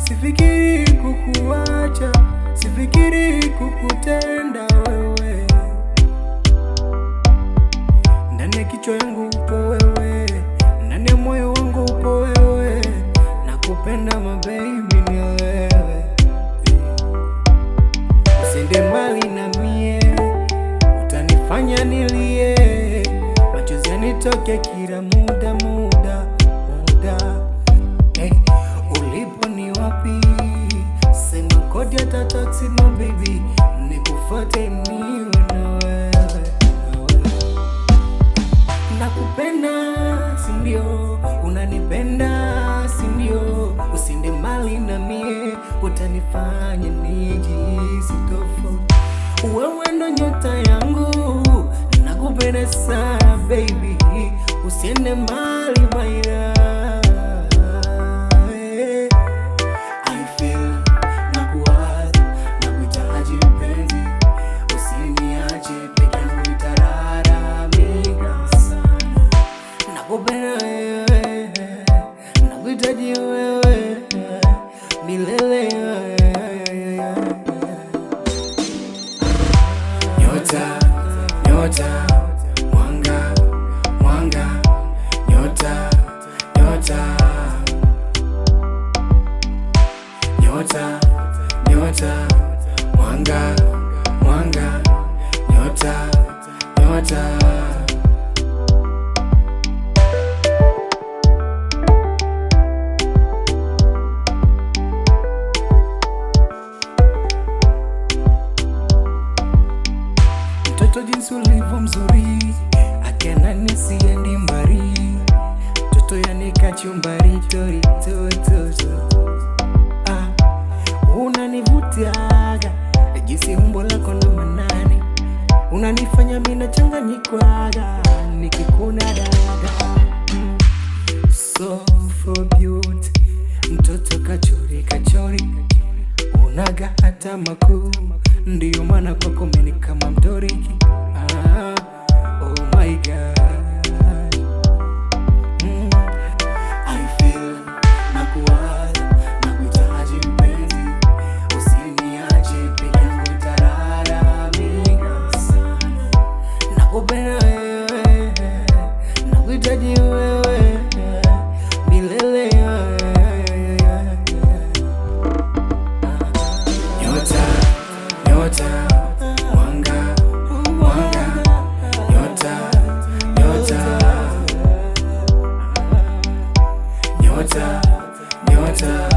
sifikiri kukuacha, sifikiri kukutenda wewe. Ndani ya kichwa yangu upo wewe, ndani ya moyo wangu upo wewe, nakupenda mababy ni wewe. Usiende mbali na mie, utanifanya nilie, machozi yanitoke kila muda. Hey, ulipo ni wapi? Sema kodi hata taxi no baby, nikufuate niwe na wewe. Nakupenda sindio, unanipenda sindio, usiende mbali na mie, utanifanya nijihisi tofauti. Wewe ndo nyota yangu, nakupenda sana baby, usiende mbali maira. Nakupenda wewe, nakuhitaji wewe milele. Nyota, nyota, mwanga, mwanga, nyota, nyota, nyota, nyota, mwanga, mwanga, nyota, nyota. Mtoto jinsi ulivyo mzuri, akena nisiendi mbari, mtoto yani kachumbari tori toto. Unanivutiaga jinsi umbo lako na manani, unanifanya mina changanyikwaga nikikuna dada. So for beauty, mtoto kachori, unaga hata makuu, ndiyo maana kwako mimi kama mdoriki. Oh my God, I feel nakuwaza, nakuhitaji mpenzi, usiniache peke yangu nitalalamika sana. Nakupenda wewe, nakuhitaji wewe milele. Nyota, mwanga, mwanga, nyota, nyota, nyota, nyota.